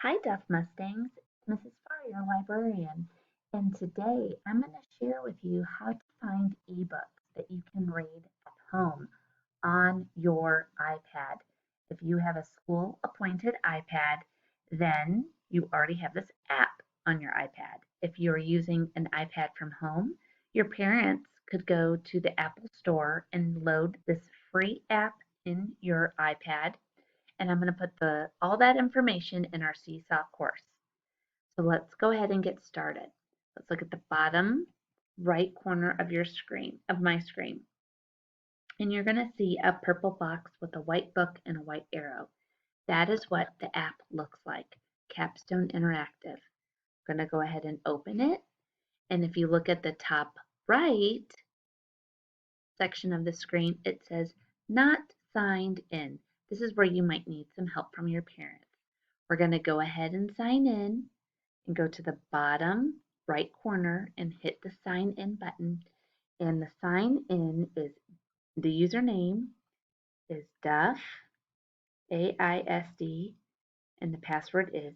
Hi, Deaf Mustangs. It's Mrs. Farr, your librarian, and today I'm going to share with you how to find ebooks that you can read at home on your iPad. If you have a school appointed iPad, then you already have this app on your iPad. If you're using an iPad from home, your parents could go to the Apple Store and load this free app in your iPad, and I'm going to put all that information in our Seesaw course. So let's go ahead and get started. Let's look at the bottom right corner of your screen, of my screen. And you're going to see a purple box with a white book and a white arrow. That is what the app looks like, Capstone Interactive. I'm going to go ahead and open it. And if you look at the top right section of the screen, it says not signed in. This is where you might need some help from your parents. We're going to go ahead and sign in and go to the bottom right corner and hit the sign in button. And the sign in is the username is Duff, AISD, and the password is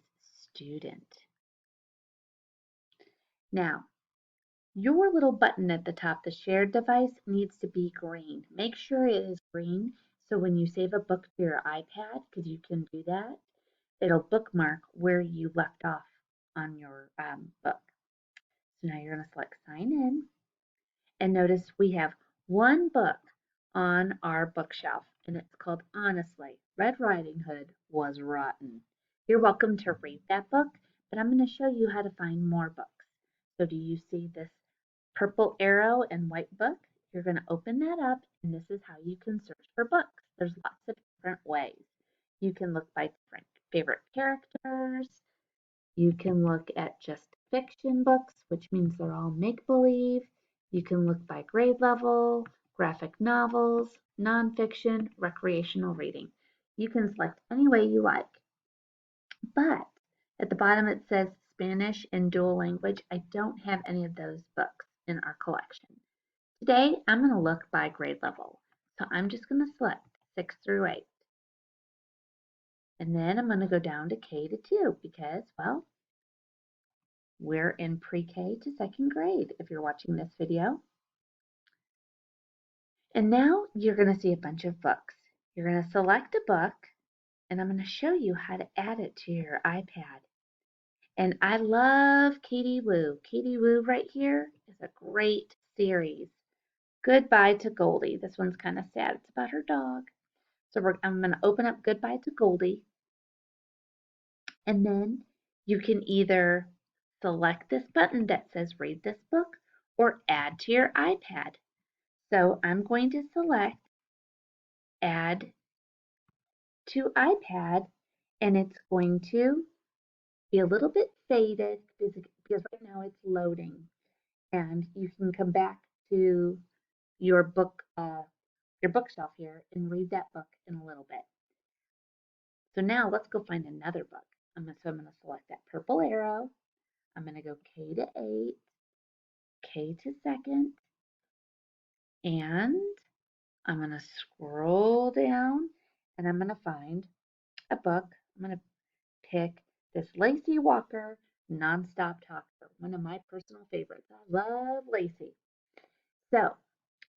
student. Now, your little button at the top, the shared device, needs to be green. Make sure it is green so when you save a book to your iPad, because you can do that, it'll bookmark where you left off on your book. So now you're going to select sign in, and notice we have one book on our bookshelf, and it's called Honestly, Red Riding Hood Was Rotten. You're welcome to read that book, but I'm going to show you how to find more books. So do you see this purple arrow and white book? You're going to open that up, and this is how you can search for books. There's lots of different ways. You can look by different favorite characters. You can look at just fiction books, which means they're all make-believe. You can look by grade level, graphic novels, nonfiction, recreational reading. You can select any way you like. But at the bottom it says Spanish and dual language. I don't have any of those books in our collection. Today I'm going to look by grade level. So I'm just going to select 6 through 8. And then I'm going to go down to K to 2 because, well, we're in pre-K to second grade if you're watching this video. And now you're going to see a bunch of books. You're going to select a book, and I'm going to show you how to add it to your iPad. And I love Katie Woo. Katie Woo right here is a great series. Goodbye to Goldie. This one's kind of sad. It's about her dog. So I'm going to open up Goodbye to Goldie. And then you can either select this button that says read this book or add to your iPad. So I'm going to select add to iPad, and it's going to be a little bit faded because right now it's loading, and you can come back to your bookshelf here and read that book in a little bit. So now let's go find another book. I'm going to select that purple arrow. I'm going to go K to 8, K to second, and I'm going to scroll down, and I'm going to find a book. I'm going to pick this Lacey Walker Nonstop Talker, one of my personal favorites. I love Lacey. So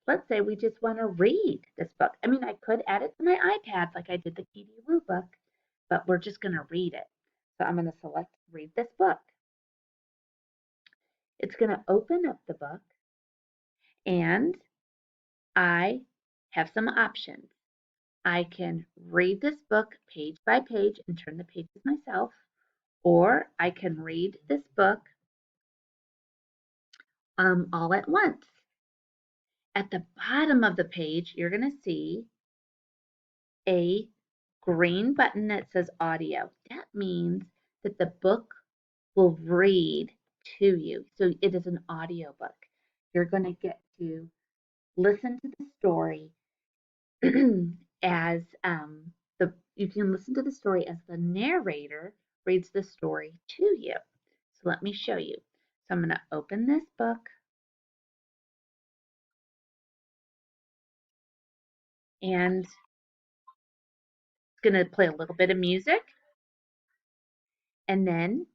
let's say we just want to read this book. I mean, I could add it to my iPad like I did the Katie Woo book, but we're just going to read it. So I'm going to select read this book. It's going to open up the book, and I have some options. I can read this book page by page and turn the pages myself, or I can read this book all at once. At the bottom of the page, you're going to see a green button that says audio. That means that the book will read to you. So it is an audio book. You're going to get to listen to the story as you can listen to the story as the narrator reads the story to you. So let me show you. So I'm going to open this book, and it's going to play a little bit of music, and then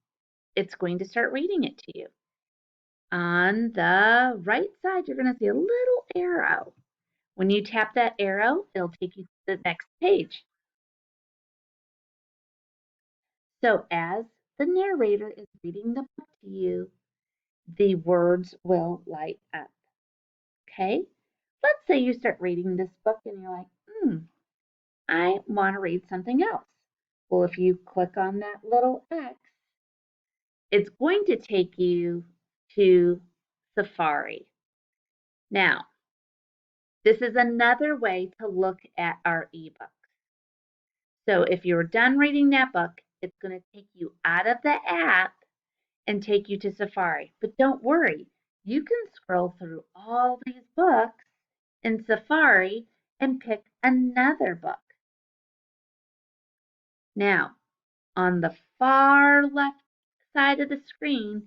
it's going to start reading it to you. On the right side, you're going to see a little arrow. When you tap that arrow, it'll take you to the next page. So as the narrator is reading the book to you, the words will light up. Okay? Let's say you start reading this book and you're like, I want to read something else. Well, if you click on that little X, it's going to take you to Safari. Now, this is another way to look at our ebook. So if you're done reading that book, it's going to take you out of the app and take you to Safari. But don't worry, you can scroll through all these books in Safari and pick another book. Now, on the far left side of the screen,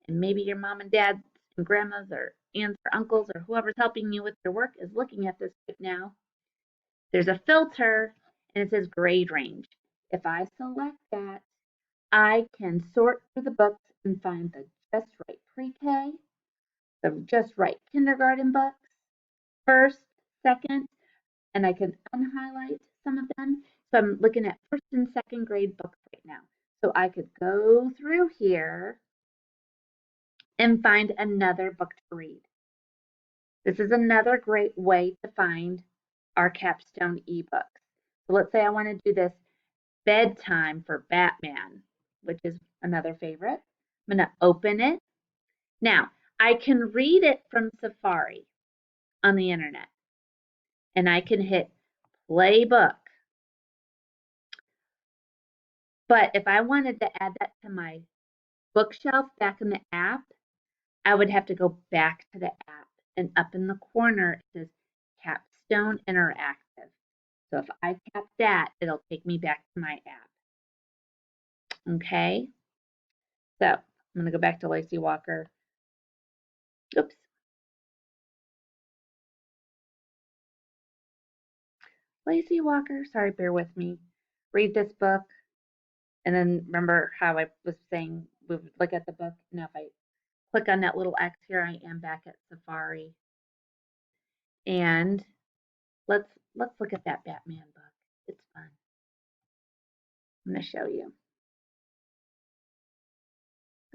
and maybe your mom and dad and grandmas or aunts or uncles or whoever's helping you with your work is looking at this right now, there's a filter and it says grade range. If I select that, I can sort through the books and find the just right pre-K, the just right kindergarten books, first, second, and I can unhighlight some of them. So I'm looking at first and second grade books right now. So I could go through here and find another book to read. This is another great way to find our Capstone ebooks. So let's say I want to do this bedtime for Batman, which is another favorite. I'm going to open it. Now, I can read it from Safari on the internet, and I can hit play book. But if I wanted to add that to my bookshelf back in the app, I would have to go back to the app, and up in the corner it says Capstone Interactive. So if I tap that, it'll take me back to my app. Okay, so I'm going to go back to Lacey Walker. Oops. Lacey Walker, sorry, bear with me. Read this book. And then remember how I was saying we would look at the book. Now if I click on that little X here, I am back at Safari. And let's look at that Batman book. It's fun. I'm going to show you.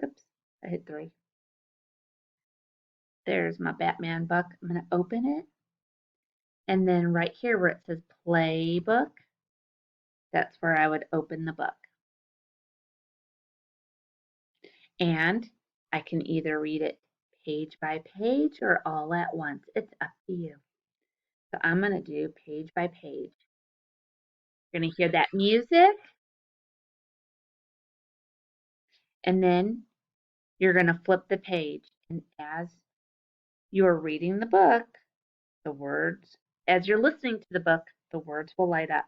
Oops, I hit 3. There's my Batman book. I'm going to open it. And then right here where it says play book, that's where I would open the book. And I can either read it page by page or all at once. It's up to you. So I'm going to do page by page. You're going to hear that music. And then you're going to flip the page. And as you're reading the book, the words, as you're listening to the book, the words will light up.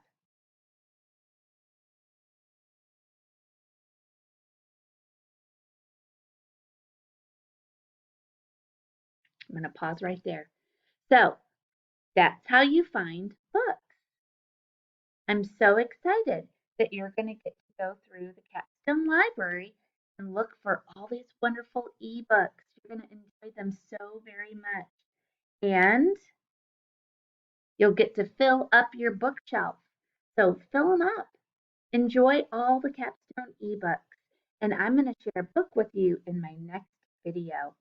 I'm going to pause right there. So that's how you find books. I'm so excited that you're going to get to go through the Capstone Library and look for all these wonderful ebooks. You're going to enjoy them so very much. And you'll get to fill up your bookshelf. So fill them up. Enjoy all the Capstone ebooks. And I'm going to share a book with you in my next video.